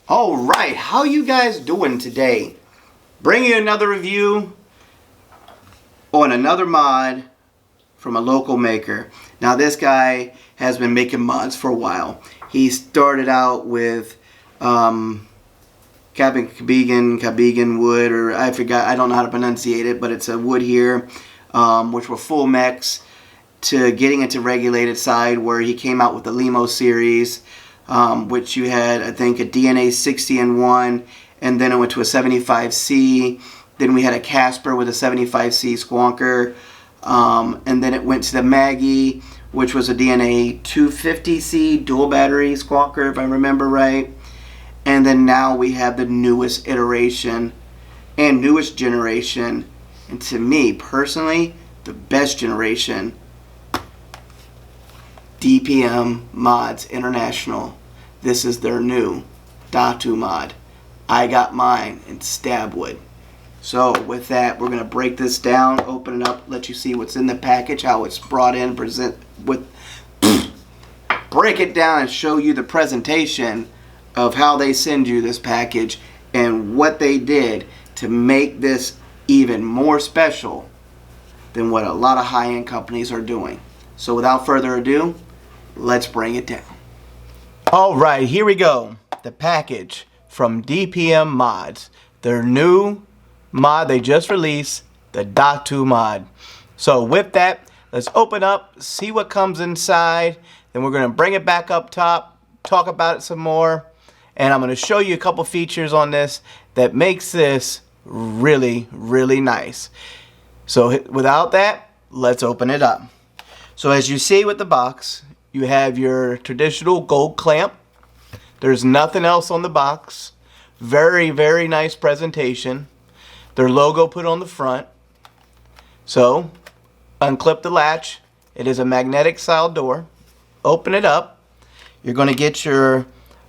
All right, how you guys doing today? Bringing you another review on another mod from a local maker. Now this guy has been making mods for a while. He started out with Cabigan wood, or I forgot, I don't know how to pronunciate it, but it's a wood here, which were full mechs, to getting into regulated side where he came out with the Limo series, which you had, I think, a DNA 60 in one, and then it went to a 75C. Then we had a Casper with a 75C squonker, and then it went to the Maggie, which was a DNA 250C dual battery squonker, if I remember right. And then now we have the newest iteration and newest generation, and to me personally, the best generation, DPM Mods International. This is their new DATU mod. I got mine in stabwood. So with that, we're gonna break this down, open it up, let you see what's in the package, how it's brought in, present with, break it down and show you the presentation of how they send you this package and what they did to make this even more special than what a lot of high-end companies are doing. So without further ado, let's bring it down. All right, here we go. The package from DPM Mods. Their new mod they just released, the DATU mod. So with that, let's open up, see what comes inside. Then we're going to bring it back up top, talk about it some more. And I'm going to show you a couple features on this that makes this really, really nice. So without that, let's open it up. So as you see with the box, you have your traditional gold clamp. There's nothing else on the box. Very, very nice presentation. Their logo put on the front. So unclip the latch. It is a magnetic style door. Open it up. You're going to get your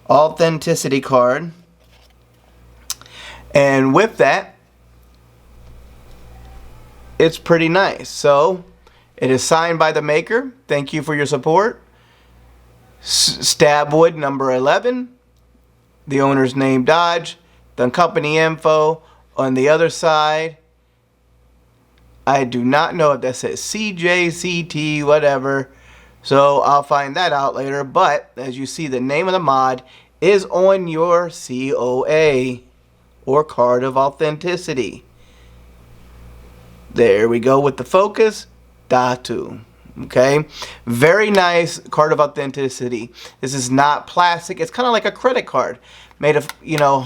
authenticity card, and with that, it's pretty nice. So it is signed by the maker. Thank you for your support. Stabwood number 11, the owner's name Dodge, the company info on the other side. I do not know if that says CJCT whatever, so I'll find that out later. But as you see, the name of the mod is on your COA, or card of authenticity. There we go with the focus, DATU. Okay, very nice card of authenticity. This is not plastic. It's kind of like a credit card, made of,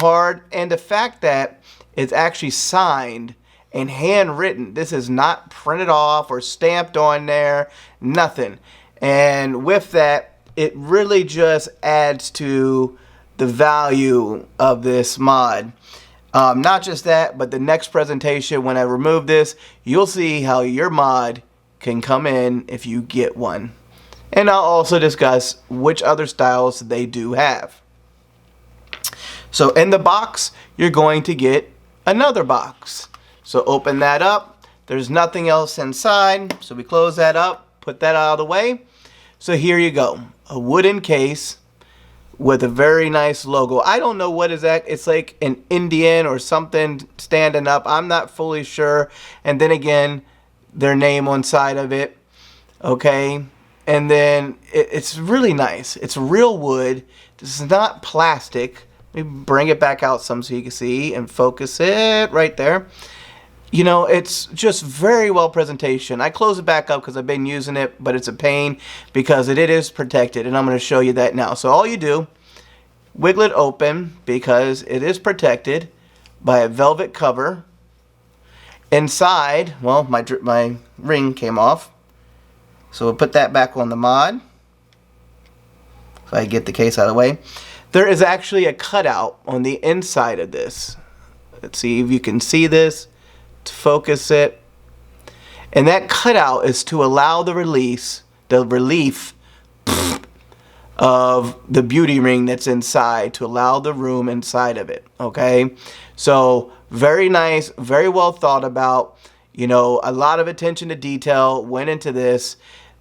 hard, and the fact that it's actually signed and handwritten. This is not printed off or stamped on there, nothing. And with that, it really just adds to the value of this mod. Not just that, but the next presentation, when I remove this, you'll see how your mod can come in if you get one. And I'll also discuss which other styles they do have. So in the box, you're going to get another box. So open that up. There's nothing else inside. So we close that up, put that out of the way. So here you go, a wooden case with a very nice logo. I don't know what is that. It's like an Indian or something standing up. I'm not fully sure. And then again, their name on side of it. Okay. And then it's really nice. It's real wood. This is not plastic. Let me bring it back out some so you can see and focus it right there. It's just very well presentation. I close it back up because I've been using it, but it's a pain because it is protected, and I'm going to show you that now. So all you do, wiggle it open because it is protected by a velvet cover. Inside, well, my ring came off, so we'll put that back on the mod. If I get the case out of the way, there is actually a cutout on the inside of this. Let's see if you can see this. To focus it, and that cutout is to allow the relief of the beauty ring that's inside, to allow the room inside of it. Okay, so very nice, very well thought about. A lot of attention to detail went into this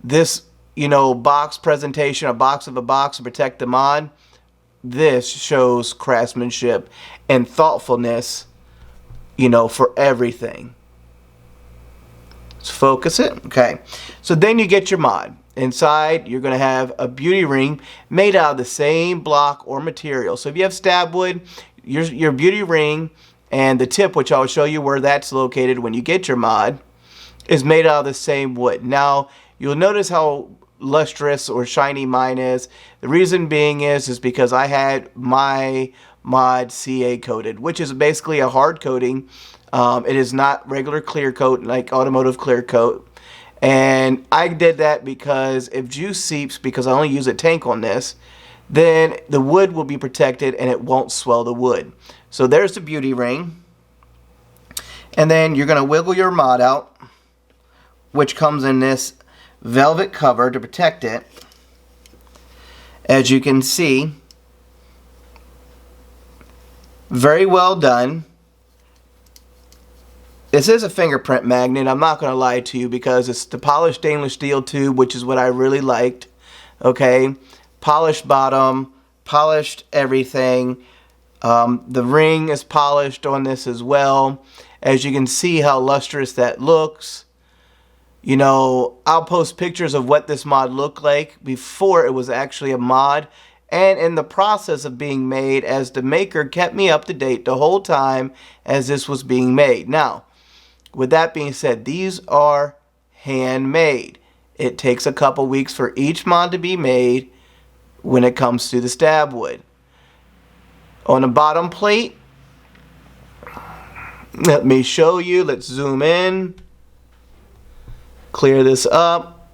box presentation, a box of a box to protect the mod. this shows craftsmanship and thoughtfulness, you know, for everything. Let's focus it. Okay. So then you get your mod. Inside, you're going to have a beauty ring made out of the same block or material. So if you have stab wood, your beauty ring and the tip, which I'll show you where that's located when you get your mod, is made out of the same wood. Now, you'll notice how lustrous or shiny mine is. The reason being is because I had my mod CA coated, which is basically a hard coating. It is not regular clear coat like automotive clear coat. And I did that because if juice seeps, because I only use a tank on this, then the wood will be protected and it won't swell the wood. So there's the beauty ring. And then you're going to wiggle your mod out, which comes in this velvet cover to protect it. As you can see, very well done. This is a fingerprint magnet. I'm not going to lie to you because it's the polished stainless steel tube, which is what I really liked. Okay, polished bottom, polished everything. The ring is polished on this as well. As you can see how lustrous that looks. You know, I'll post pictures of what this mod looked like before it was actually a mod and in the process of being made, as the maker kept me up to date the whole time as this was being made. Now, with that being said, these are handmade. It takes a couple weeks for each mod to be made when it comes to the stab wood. On the bottom plate, let me show you. Let's zoom in. Clear this up.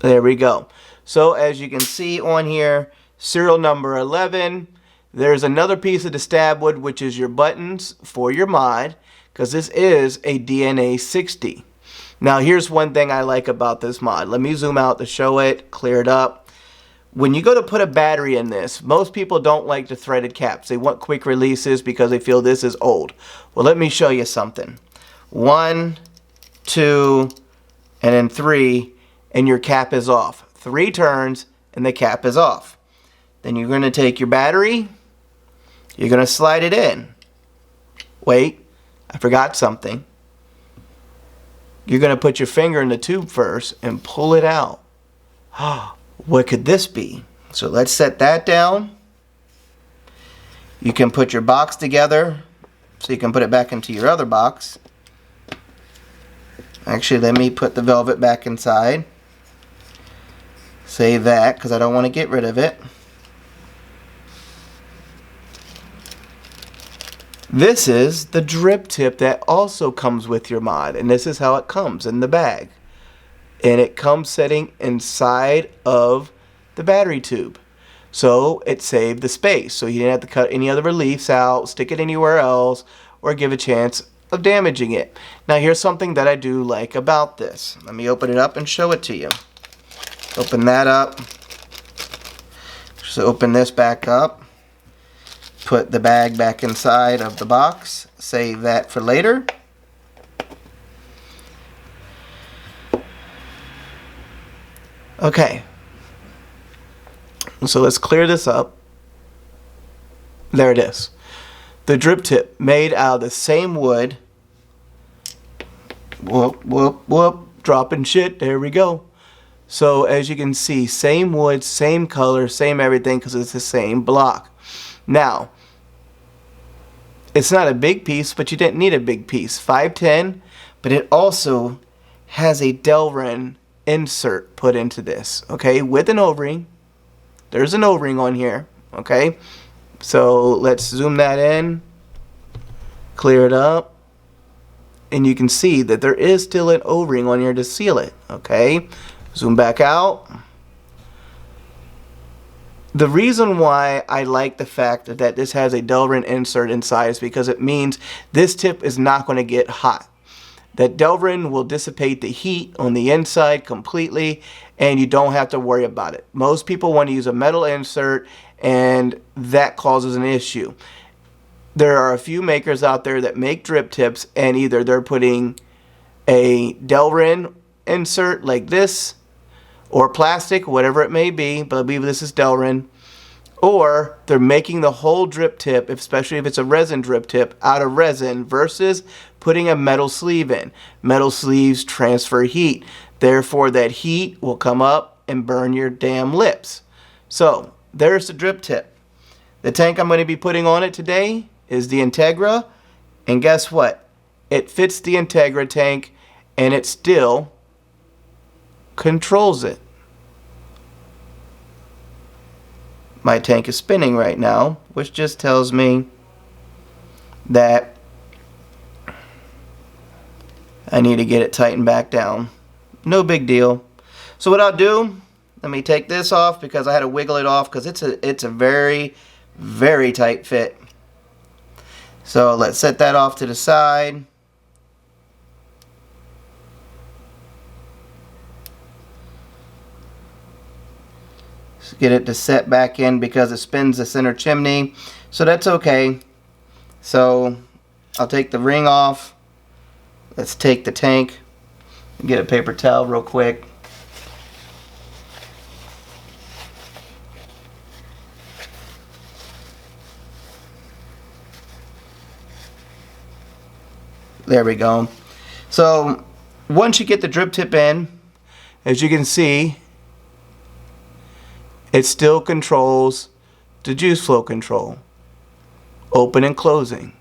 There we go. So as you can see on here, serial number 11. There's another piece of the stab wood, which is your buttons for your mod, because this is a DNA 60. Now here's one thing I like about this mod. Let me zoom out to show it, clear it up. When you go to put a battery in this, most people don't like the threaded caps. They want quick releases because they feel this is old. Well, let me show you something. 1, 2, and then 3, and your cap is off. 3 turns and the cap is off. Then you're going to take your battery, you're going to slide it in. Wait, I forgot something. You're going to put your finger in the tube first and pull it out. What could this be? So let's set that down. You can put your box together so you can put it back into your other box. Actually, let me put the velvet back inside. Save that because I don't want to get rid of it. This is the drip tip that also comes with your mod, and this is how it comes in the bag. And it comes sitting inside of the battery tube. So it saved the space. So you didn't have to cut any other reliefs out, stick it anywhere else, or give a chance of damaging it. Now here's something that I do like about this. Let me open it up and show it to you. Open that up. Just open this back up. Put the bag back inside of the box. Save that for later. Okay. So let's clear this up. There it is. The drip tip made out of the same wood. Whoop, whoop, whoop. Dropping shit. There we go. So as you can see, same wood, same color, same everything because it's the same block. Now, it's not a big piece, but you didn't need a big piece. 510, but it also has a Delrin insert put into this, okay, with an O-ring. There's an O-ring on here, okay. So let's zoom that in, clear it up, and you can see that there is still an O-ring on here to seal it, okay. Zoom back out. The reason why I like the fact that this has a Delrin insert inside is because it means this tip is not going to get hot. That Delrin will dissipate the heat on the inside completely, and you don't have to worry about it. Most people want to use a metal insert, and that causes an issue. There are a few makers out there that make drip tips, and either they're putting a Delrin insert like this, or plastic, whatever it may be, but I believe this is Delrin, Or they're making the whole drip tip, especially if it's a resin drip tip, out of resin versus putting a metal sleeve in. Metal sleeves transfer heat. Therefore, that heat will come up and burn your damn lips. So, there's the drip tip. The tank I'm going to be putting on it today is the Integra. And guess what? It fits the Integra tank and it still controls it. My tank is spinning right now, which just tells me that I need to get it tightened back down. No big deal. So what I'll do, let me take this off because I had to wiggle it off because it's a very, very tight fit. So let's set that off to the side. Get it to set back in because it spins the center chimney, so that's okay. So I'll take the ring off. Let's take the tank, get a paper towel real quick. There we go. So once you get the drip tip in, as you can see, it still controls the juice flow control, open and closing,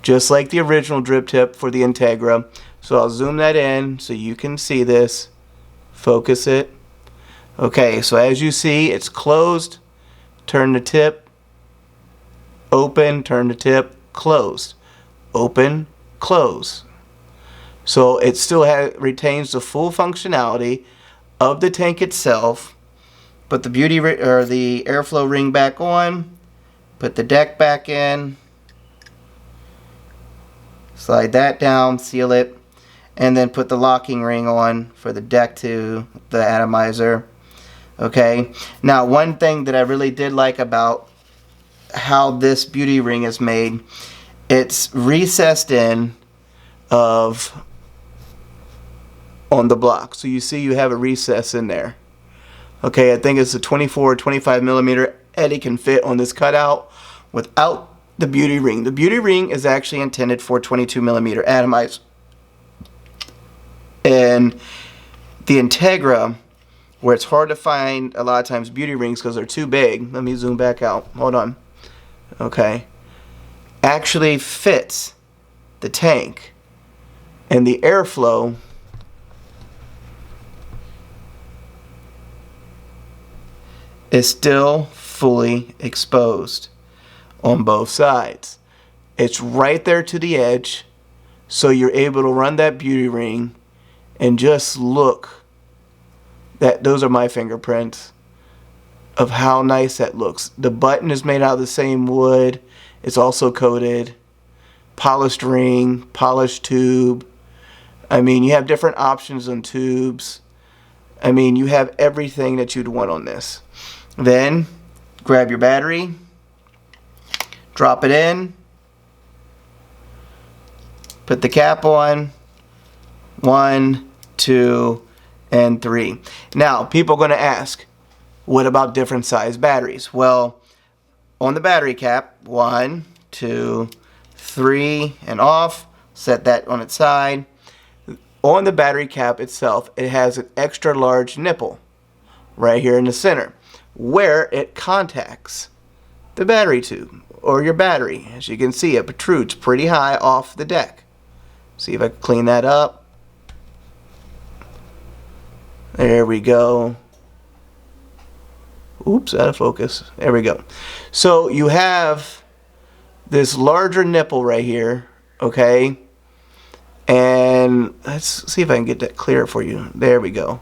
just like the original drip tip for the Integra. So I'll zoom that in so you can see this, focus it. Okay, so as you see, it's closed, turn the tip, open, turn the tip, closed, open, close. So it still retains the full functionality of the tank itself. Put the the airflow ring back on, put the deck back in, slide that down, seal it, and then put the locking ring on for the deck to the atomizer. Okay, now one thing that I really did like about how this beauty ring is made, it's recessed in on the block. So you see you have a recess in there. Okay, I think it's a 24 or 25 millimeter eddy can fit on this cutout without the beauty ring. The beauty ring is actually intended for 22 millimeter atomizer. And the Integra, where it's hard to find a lot of times beauty rings because they're too big. Let me zoom back out. Hold on. Okay. Actually fits the tank. And the airflow is still fully exposed on both sides. It's right there to the edge, so you're able to run that beauty ring and just look. Those are my fingerprints of how nice that looks. The button is made out of the same wood. It's also coated. Polished ring, polished tube. I mean, you have different options on tubes. I mean, you have everything that you'd want on this. Then grab your battery, drop it in, put the cap on, 1, 2, and 3. Now, people are going to ask, what about different size batteries? Well, on the battery cap, 1, 2, 3, and off. Set that on its side. On the battery cap itself, it has an extra large nipple right here in the center, where it contacts the battery tube or your battery. As you can see, it protrudes pretty high off the deck. See if I can clean that up. There we go. Oops, out of focus. There we go. So you have this larger nipple right here, okay? And let's see if I can get that clear for you. There we go.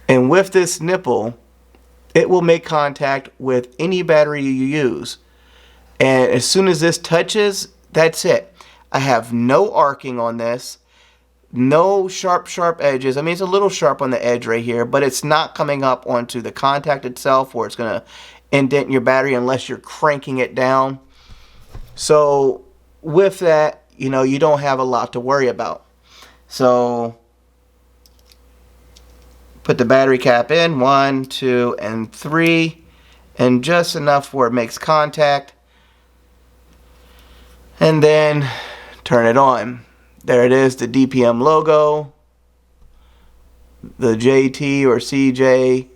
And with this nipple, it will make contact with any battery you use. And as soon as this touches, that's it. I have no arcing on this. No sharp edges. I mean, it's a little sharp on the edge right here, but it's not coming up onto the contact itself where it's going to indent your battery unless you're cranking it down. So with that, you know, you don't have a lot to worry about. So put the battery cap in, 1, 2, and 3, and just enough where it makes contact, and then turn it on. There it is, the DPM logo, the JT or CJ.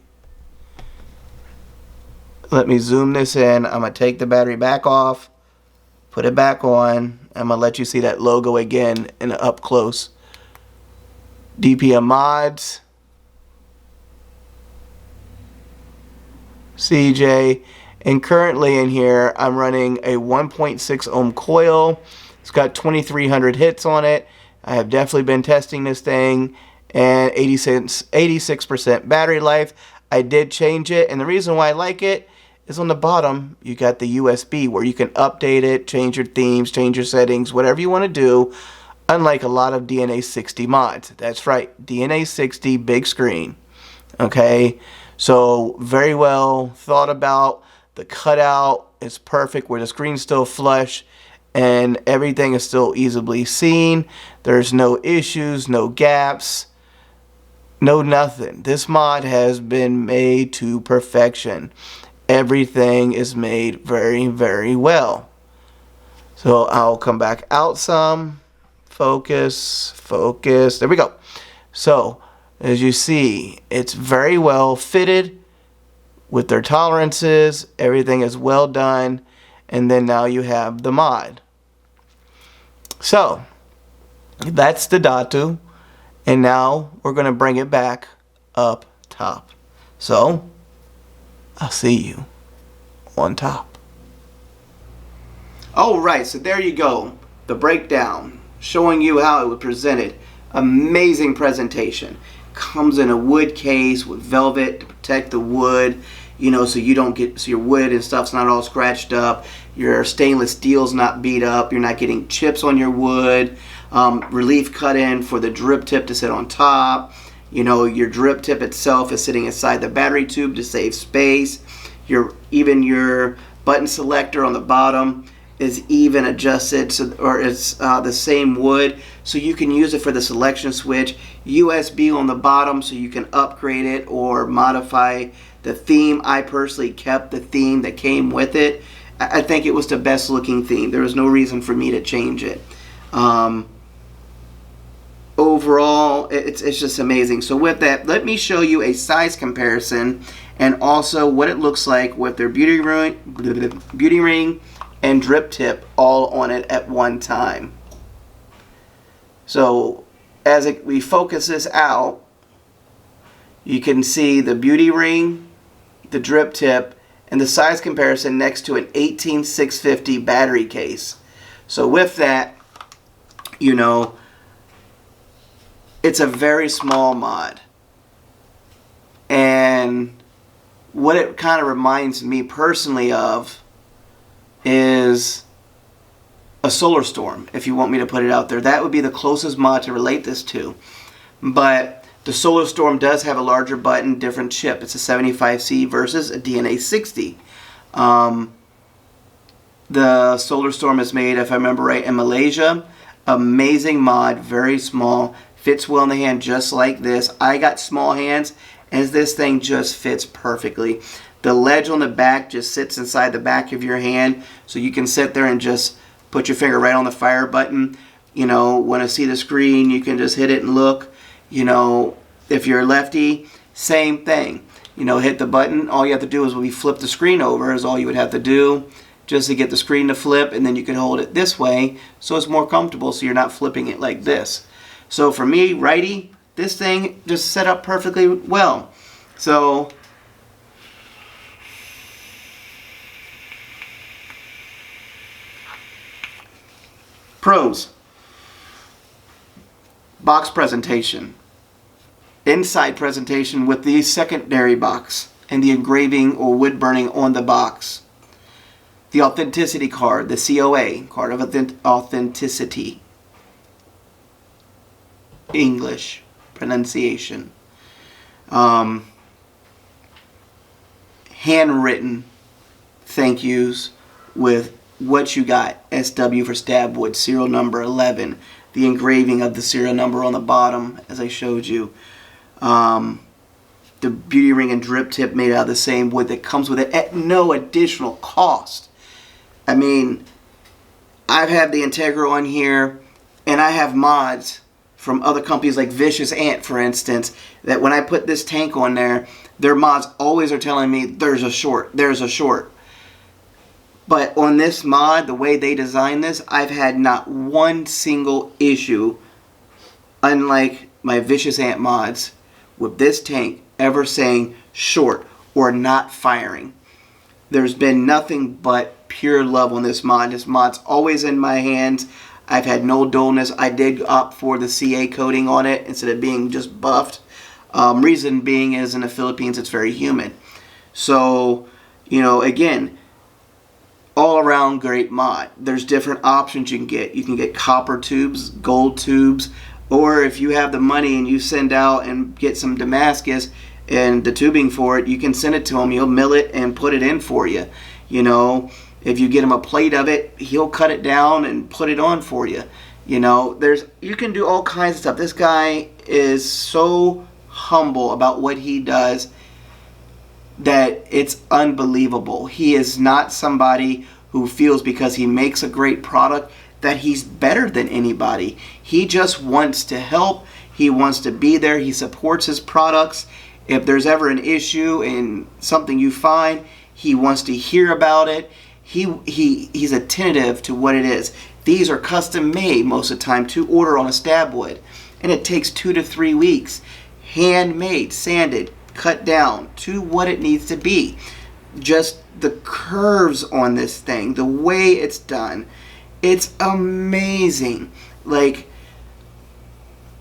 Let me zoom this in. I'm going to take the battery back off, put it back on. I'm going to let you see that logo again in up close. DPM Mods, CJ, and currently in here I'm running a 1.6 ohm coil. It's got 2300 hits on it. I have definitely been testing this thing, and 86% battery life. I did change it, and the reason why I like it is on the bottom you got the USB where you can update it, change your themes, change your settings, whatever you want to do, unlike a lot of DNA 60 mods. That's right, DNA 60 big screen. Okay, so very well thought about. The cutout is perfect where the screen's still flush and everything is still easily seen. There's no issues, no gaps, no nothing. This mod has been made to perfection. Everything is made very, very well. So I'll come back out some. Focus, focus. There we go. So as you see, it's very well fitted with their tolerances. Everything is well done. And then now you have the mod. So that's the DATU. And now we're going to bring it back up top. So I'll see you on top. Alright, so there you go. The breakdown, showing you how it was presented. Amazing presentation. Comes in a wood case with velvet to protect the wood, you know, so you don't get, so your wood and stuff's not all scratched up. Your stainless steel's not beat up. You're not getting chips on your wood. Relief cut in for the drip tip to sit on top. You know, your drip tip itself is sitting inside the battery tube to save space. Even your button selector on the bottom is even adjusted, so, or it's the same wood, so you can use it for the selection switch. USB on the bottom so you can upgrade it or modify the theme. I personally kept the theme that came with it. I think it was the best looking theme. There was no reason for me to change it. Overall, it's just amazing. So with that, let me show you a size comparison and also what it looks like with their beauty ring and drip tip all on it at one time. So as we focus this out, you can see the beauty ring, the drip tip, and the size comparison next to an 18650 battery case. So with that, you know, it's a very small mod. And what it kind of reminds me personally of is a solar storm, if you want me to put it out there. That would be the closest mod to relate this to. But the solar storm does have a larger button, different chip. It's a 75C versus a DNA 60. The solar storm is made, if I remember right, in Malaysia. Amazing mod, very small, fits well in the hand just like this. I got small hands, and this thing just fits perfectly. The ledge on the back just sits inside the back of your hand, so you can sit there and just put your finger right on the fire button. You know, when I see the screen, you can just hit it and look. You know, if you're a lefty, same thing. You know, hit the button. All you have to do is when we flip the screen over is all you would have to do just to get the screen to flip, and then you can hold it this way so it's more comfortable so you're not flipping it like this. So for me, righty, this thing just set up perfectly well. So Prose Box Presentation. Inside presentation with the secondary box and the engraving or wood burning on the box. The authenticity card, the COA, card of authenticity. English pronunciation. Handwritten thank yous with what you got. SW for stab wood, serial number 11. The engraving of the serial number on the bottom, as I showed you. the beauty ring and drip tip made out of the same wood that comes with it at no additional cost. I mean, I've had the Integra on here, and I have mods from other companies like Vicious Ant, for instance, that when I put this tank on there, their mods always are telling me there's a short, there's a short. But on this mod, the way they designed this, I've had not one single issue, unlike my Vicious Ant mods, with this tank ever saying short or not firing. There's been nothing but pure love on this mod. This mod's always in my hands. I've had no dullness. I did opt for the CA coating on it instead of being just buffed. Reason being is in the Philippines it's very humid. So, you know, again, all around great mod. There's different options you can get. You can get copper tubes, gold tubes, or if you have the money and you send out and get some Damascus and the tubing for it, you can send it to him. He'll mill it and put it in for you. You know, if you get him a plate of it, he'll cut it down and put it on for you. You know, you can do all kinds of stuff. This guy is so humble about what he does that it's unbelievable. He is not somebody who feels because he makes a great product that he's better than anybody. He just wants to help. He wants to be there. He supports his products. If there's ever an issue in something you find, he wants to hear about it. He's attentive to what it is. These are custom made most of the time to order on a stab wood, and it takes 2 to 3 weeks. Handmade, sanded, cut down to what it needs to be. Just the curves on this thing, the way it's done, it's amazing. Like,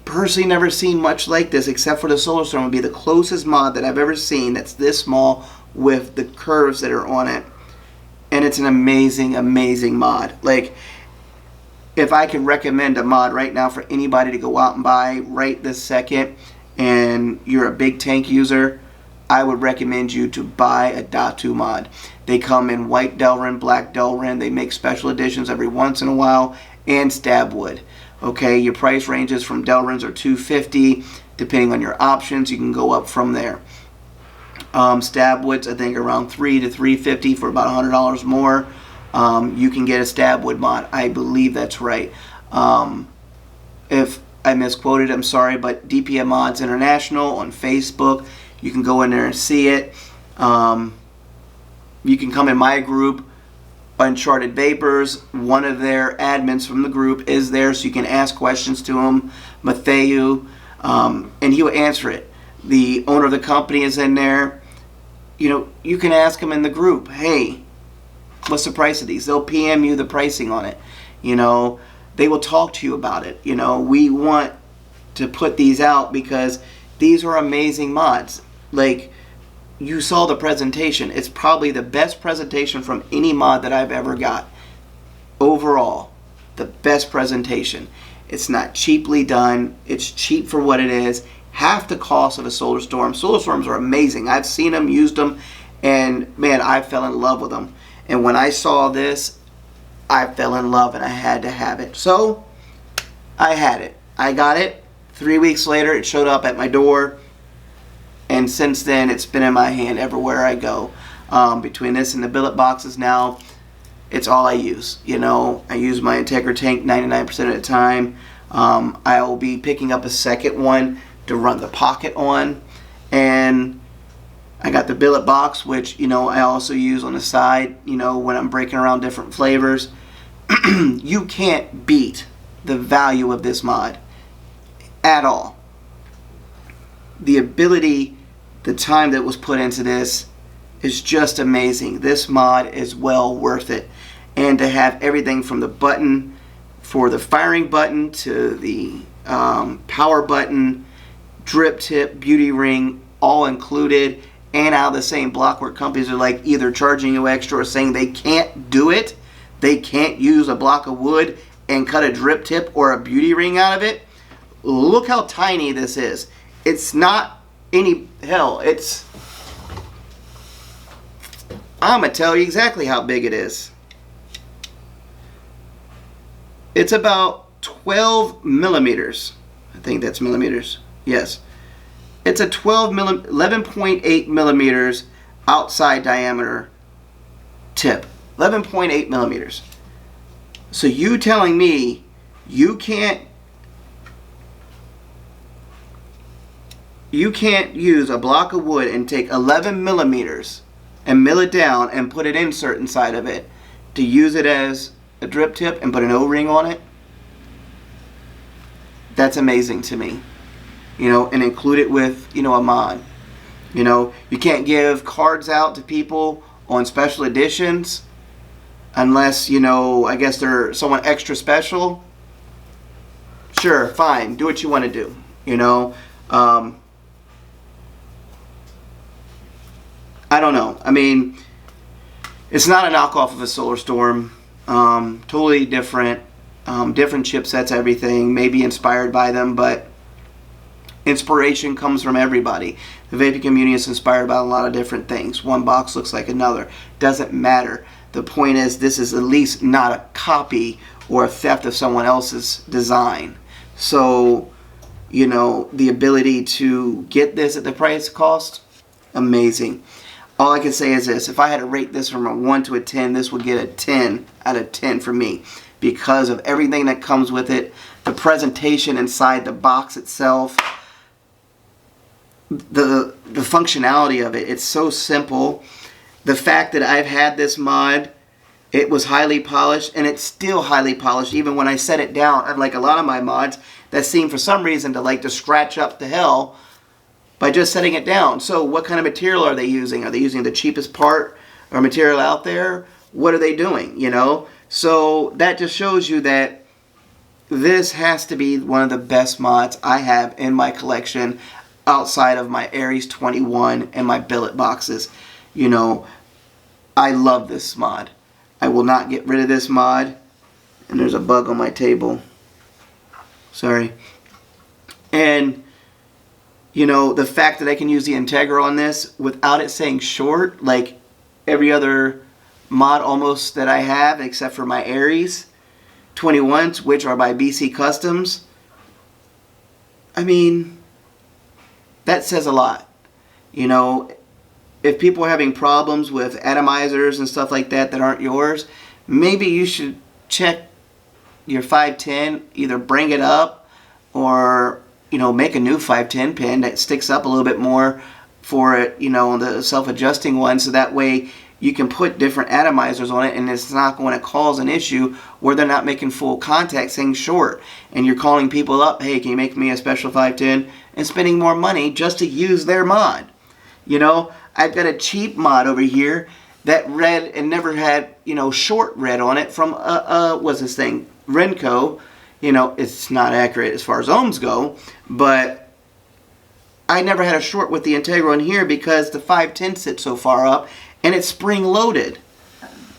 personally never seen much like this except for the Solar Storm. Would be the closest mod that I've ever seen that's this small with the curves that are on it. And it's an amazing, amazing mod. Like, if I could recommend a mod right now for anybody to go out and buy right this second, and you're a big tank user, I would recommend you to buy a DATU mod. They come in white Delrin, black Delrin. They make special editions every once in a while, and stab wood. Okay, your price ranges from Delrins are $250. Depending on your options, you can go up from there. Stab woods, I think, around $300 to $350 for about $100 more. You can get a stab wood mod. I believe that's right. If I misquoted, I'm sorry, but DPM Mods International on Facebook. You can go in there and see it. You can come in my group, Uncharted Vapers. One of their admins from the group is there, so you can ask questions to him, Matthew, and he will answer it. The owner of the company is in there. You know, you can ask him in the group, hey, what's the price of these? They'll PM you the pricing on it. You know, they will talk to you about it. You know, we want to put these out because these are amazing mods. Like, you saw the presentation. It's probably the best presentation from any mod that I've ever got. Overall, the best presentation. It's not cheaply done. It's cheap for what it is. Half the cost of a Solar Storm. Solar Storms are amazing. I've seen them, used them, and man, I fell in love with them. And when I saw this, I fell in love and I had to have it. So, I had it. I got it. 3 weeks later, it showed up at my door. And since then, it's been in my hand everywhere I go. Between this and the billet boxes now, it's all I use. You know, I use my Integra tank 99% of the time. I will be picking up a second one to run the pocket on. And I got the billet box, which, you know, I also use on the side, you know, when I'm breaking around different flavors. You can't beat the value of this mod at all. The ability, the time that was put into this is just amazing. This mod is well worth it. And to have everything from the button for the firing button to the power button, drip tip, beauty ring, all included, and out of the same block where companies are like either charging you extra or saying they can't do it. They can't use a block of wood and cut a drip tip or a beauty ring out of it. Look how tiny this is. It's not any, hell, it's, I'm going to tell you exactly how big it is. It's about 12 millimeters. I think that's millimeters. Yes. It's a 11.8 millimeters outside diameter tip. 11.8 millimeters. So you telling me you can't use a block of wood and take 11 millimeters and mill it down and put an insert inside of it to use it as a drip tip and put an O-ring on it? That's amazing to me. And include it with, a mod. You can't give cards out to people on special editions unless, I guess they're someone extra special. Sure, fine, do what you want to do, I don't know. I mean, it's not a knockoff of a Solar Storm. Totally different. Different chipsets, everything. Maybe inspired by them, but inspiration comes from everybody. The vaping community is inspired by a lot of different things. One box looks like another. Doesn't matter. The point is, this is at least not a copy or a theft of someone else's design. So, the ability to get this at the price cost, amazing. All I can say is this: if I had to rate this from a 1 to a 10, this would get a 10 out of 10 for me because of everything that comes with it, the presentation inside the box itself, the functionality of it. It's so simple. The fact that I've had this mod, it was highly polished, and it's still highly polished even when I set it down. Unlike a lot of my mods that seem for some reason to like to scratch up the hell by just setting it down. So what kind of material are they using? Are they using the cheapest part or material out there? What are they doing, So that just shows you that this has to be one of the best mods I have in my collection outside of my Aries 21 and my billet boxes. I love this mod. I will not get rid of this mod. And there's a bug on my table. Sorry. And the fact that I can use the Integra on this without it saying short, like every other mod almost that I have, except for my Aries 21s, which are by BC Customs. I mean, that says a lot. If people are having problems with atomizers and stuff like that aren't yours, maybe you should check your 510, either bring it up or make a new 510 pin that sticks up a little bit more for it, on the self-adjusting one, so that way you can put different atomizers on it and it's not going to cause an issue where they're not making full contact saying short. And you're calling people up, hey, can you make me a special 510? And spending more money just to use their mod. I've got a cheap mod over here that read and never had, short read on it from, what's this thing? Renko. It's not accurate as far as ohms go, but I never had a short with the Integra in here because the 510 sits so far up and it's spring loaded.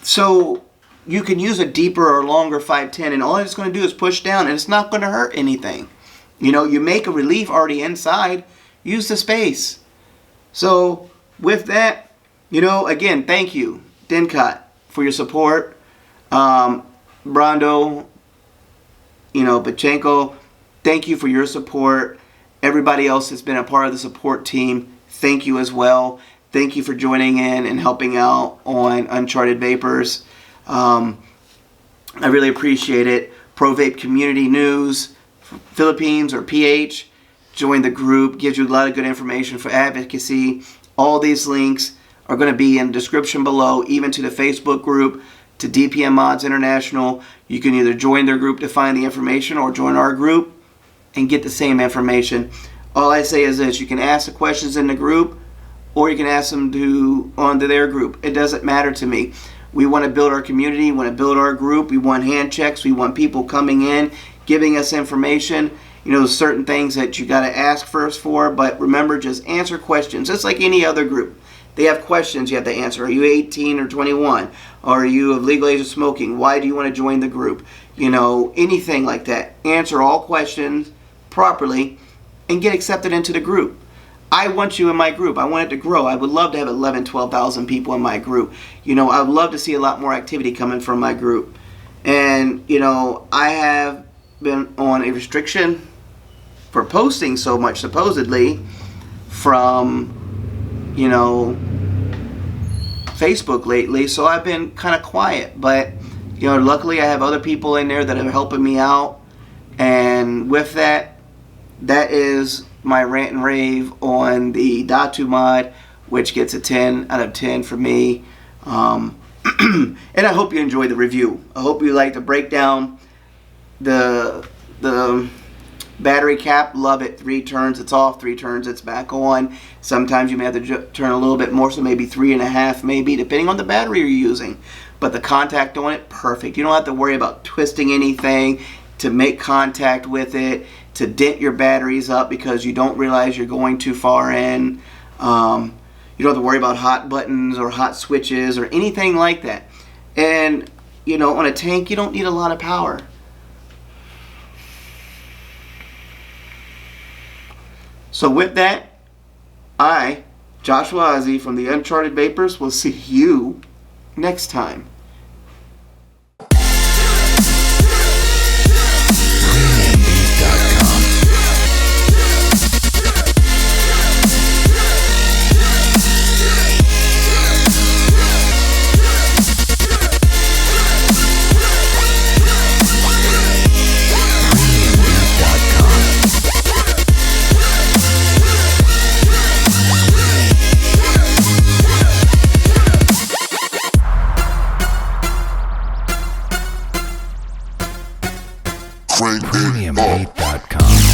So you can use a deeper or longer 510 and all it's going to do is push down and it's not going to hurt anything. You make a relief already inside, use the space. So with that, again, thank you, Denakat, for your support. Brando, Pachenko, thank you for your support. Everybody else that's been a part of the support team, thank you as well. Thank you for joining in and helping out on Uncharted Vapers. I really appreciate it. ProVape Community News, Philippines or PH, join the group, gives you a lot of good information for advocacy. All these links are going to be in the description below, even to the Facebook group, to DPM Mods International. You can either join their group to find the information or join our group and get the same information. All I say is this: you can ask the questions in the group or you can ask them onto their group. It doesn't matter to me. We want to build our community, we want to build our group, we want hand checks, we want people coming in, giving us information. Certain things that you got to ask first for, but remember, just answer questions, just like any other group. They have questions you have to answer. Are you 18 or 21? Are you of legal age of smoking? Why do you want to join the group? Anything like that. Answer all questions properly and get accepted into the group. I want you in my group. I want it to grow. I would love to have 11, 12,000 people in my group. I would love to see a lot more activity coming from my group. And, I have been on a restriction for posting so much, supposedly. from, you know, Facebook lately, so I've been kind of quiet. But, you know, luckily I have other people in there that are helping me out. And with that, that is my rant and rave on the DATU mod, which gets a 10 out of 10 for me. And I hope you enjoyed the review. I hope you like to break down the battery cap. Love it. 3 turns it's off, 3 turns it's back on. Sometimes you may have to turn a little bit more, so maybe 3.5, maybe, depending on the battery you're using. But the contact on it, perfect. You don't have to worry about twisting anything to make contact with it, to dent your batteries up because you don't realize you're going too far in. You don't have to worry about hot buttons or hot switches or anything like that. And, you know, on a tank, you don't need a lot of power. So with that, I, Joshua Ozzie from the Uncharted Vapers, will see you next time. PremiumBeat.com